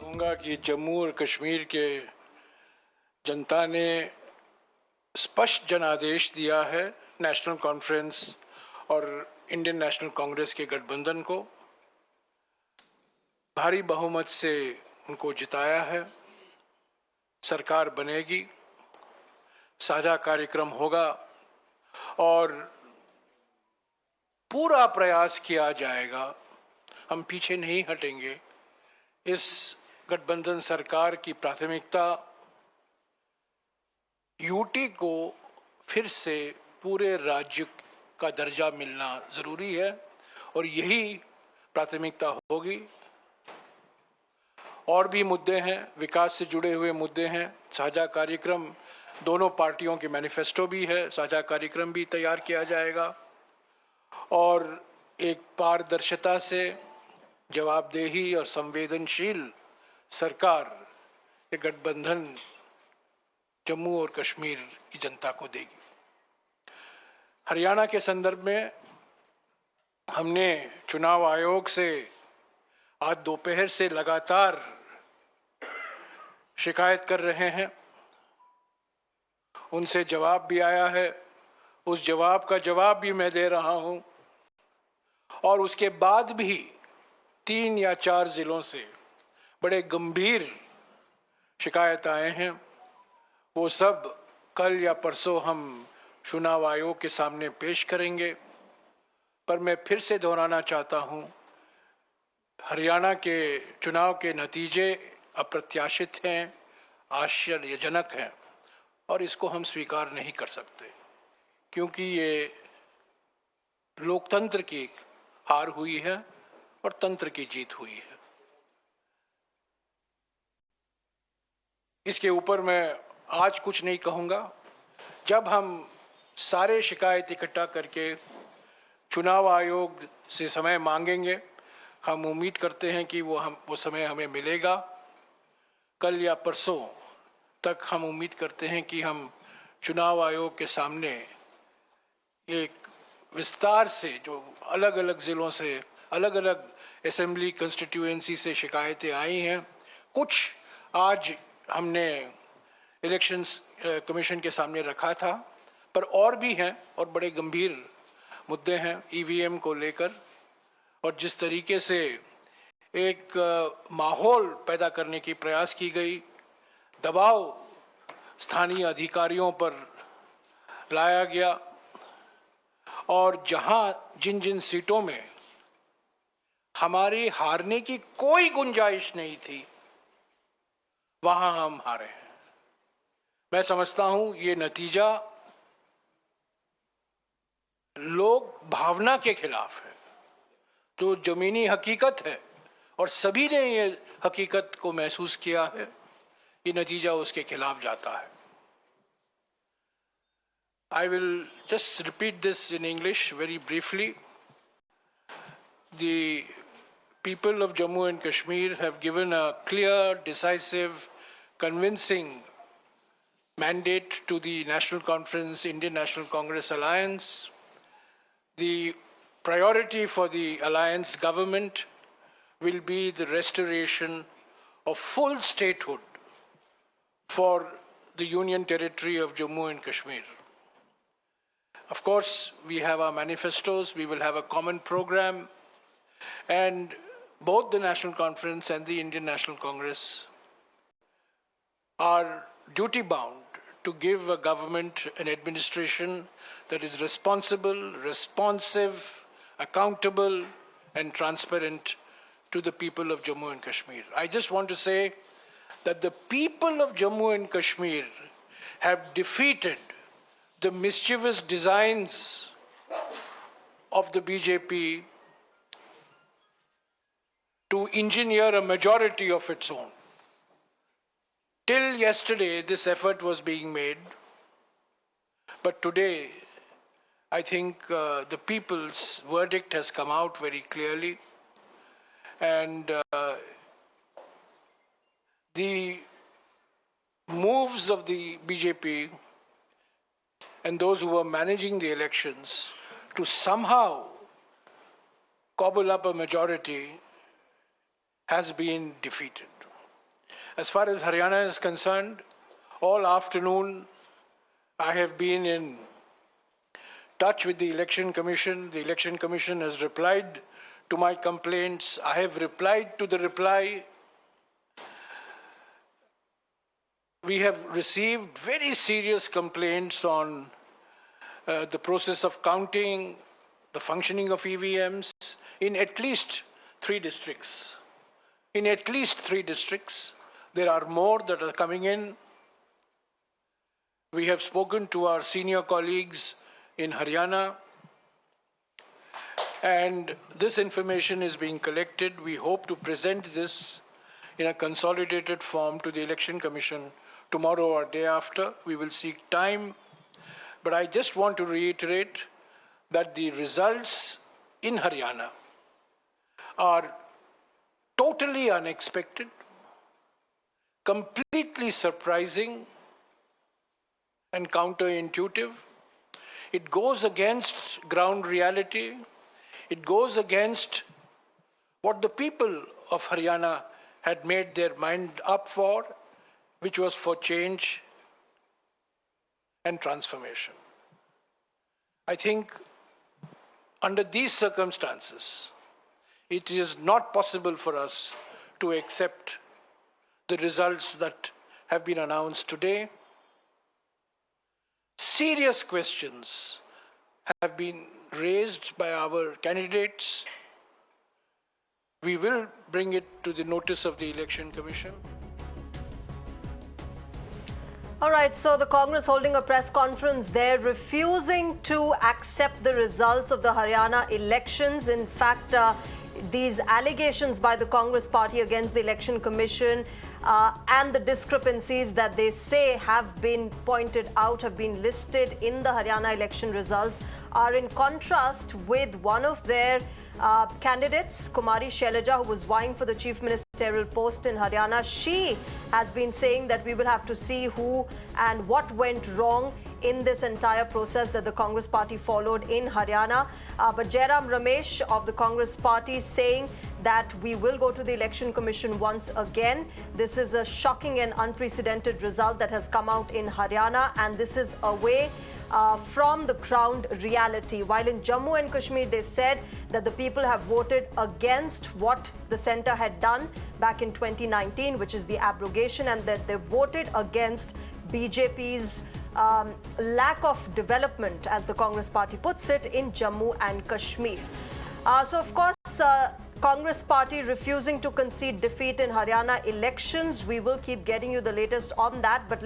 कहूँगा कि जम्मू और कश्मीर के जनता ने स्पष्ट जनादेश दिया है नेशनल कॉन्फ्रेंस और इंडियन नेशनल कांग्रेस के गठबंधन को। भारी बहुमत से उनको जिताया है। सरकार बनेगी, साझा कार्यक्रम होगा और पूरा प्रयास किया जाएगा। हम पीछे नहीं हटेंगे। इस गठबंधन सरकार की प्राथमिकता यूटी को फिर से पूरे राज्य का दर्जा मिलना जरूरी है और यही प्राथमिकता होगी। और भी मुद्दे हैं, विकास से जुड़े हुए मुद्दे हैं। साझा कार्यक्रम, दोनों पार्टियों के मैनिफेस्टो भी है, साझा कार्यक्रम भी तैयार किया जाएगा और एक पारदर्शिता से जवाबदेही और संवेदनशील सरकार ये गठबंधन जम्मू और कश्मीर की जनता को देगी। हरियाणा के संदर्भ में हमने चुनाव आयोग से आज दोपहर से लगातार शिकायत कर रहे हैं। उनसे जवाब भी आया है, उस जवाब का जवाब भी मैं दे रहा हूं और उसके बाद भी 3 या 4 जिलों से बड़े गंभीर शिकायत आए हैं। वो सब कल या परसों हम चुनाव आयोग के सामने पेश करेंगे। पर मैं फिर से दोहराना चाहता हूं, हरियाणा के चुनाव के नतीजे अप्रत्याशित हैं, आश्चर्यजनक हैं और इसको हम स्वीकार नहीं कर सकते क्योंकि ये लोकतंत्र की हार हुई है और तंत्र की जीत हुई है। इसके ऊपर मैं आज कुछ नहीं कहूँगा। जब हम सारे शिकायत इकट्ठा करके चुनाव आयोग से समय मांगेंगे, हम उम्मीद करते हैं कि वो समय हमें मिलेगा। कल या परसों तक हम उम्मीद करते हैं कि हम चुनाव आयोग के सामने एक विस्तार से, जो अलग अलग ज़िलों से, अलग अलग असेंबली कंस्टिट्यूएंसी से शिकायतें आई हैं, कुछ आज हमने इलेक्शंस कमीशन के सामने रखा था, पर और भी हैं और बड़े गंभीर मुद्दे हैं ईवीएम को लेकर। और जिस तरीके से एक माहौल पैदा करने की प्रयास की गई, दबाव स्थानीय अधिकारियों पर लाया गया और जहां जिन जिन सीटों में हमारी हारने की कोई गुंजाइश नहीं थी, वहां हम हारे हैं। मैं समझता हूं ये नतीजा लोक भावना के खिलाफ है, जो जमीनी हकीकत है और सभी ने ये हकीकत को महसूस किया है। ये नतीजा उसके खिलाफ जाता है। I will just repeat this in English very briefly. The people of Jammu and Kashmir have given a clear, decisive, convincing mandate to the National Conference, Indian National Congress Alliance. The priority for the alliance government will be the restoration of full statehood for the Union Territory of Jammu and Kashmir. Of course, we have our manifestos, we will have a common program, and both the National Conference and the Indian National Congress are duty-bound to give a government, an administration that is responsible, responsive, accountable, and transparent to the people of Jammu and Kashmir. I just want to say that the people of Jammu and Kashmir have defeated the mischievous designs of the BJP to engineer a majority of its own. Till yesterday, this effort was being made, but today, I think the people's verdict has come out very clearly, and the moves of the BJP and those who were managing the elections to somehow cobble up a majority has been defeated. As far as Haryana is concerned, all afternoon I have been in touch with the Election Commission. The Election Commission has replied to my complaints. I have replied to the reply. We have received very serious complaints on the process of counting, the functioning of EVMs in at least 3 districts. In at least 3 districts. There are more that are coming in. We have spoken to our senior colleagues in Haryana, and this information is being collected. We hope to present this in a consolidated form to the Election Commission tomorrow or day after. We will seek time, but I just want to reiterate that the results in Haryana are totally unexpected, completely surprising and counterintuitive. It goes against ground reality. It goes against what the people of Haryana had made their mind up for, which was for change and transformation. I think under these circumstances, it is not possible for us to accept the results that have been announced today. Serious questions have been raised by our candidates. We will bring it to the notice of the Election Commission. All right, so the Congress holding a press conference there, refusing to accept the results of the Haryana elections. In fact, these allegations by the Congress party against the Election Commission and the discrepancies that they say have been pointed out, have been listed in the Haryana election results, are in contrast with one of their candidates, Kumari Shailaja, who was vying for the chief ministerial post in Haryana. She has been saying that we will have to see who and what went wrong in this entire process that the Congress party followed in Haryana. But Jairam Ramesh of the Congress party saying that we will go to the Election Commission once again. This is a shocking and unprecedented result that has come out in Haryana, and this is away from the ground reality. While in Jammu and Kashmir, they said that the people have voted against what the centre had done back in 2019, which is the abrogation, and that they voted against BJP's lack of development, as the Congress party puts it, in Jammu and Kashmir. So, of course, Congress party refusing to concede defeat in Haryana elections. We will keep getting you the latest on that, but let's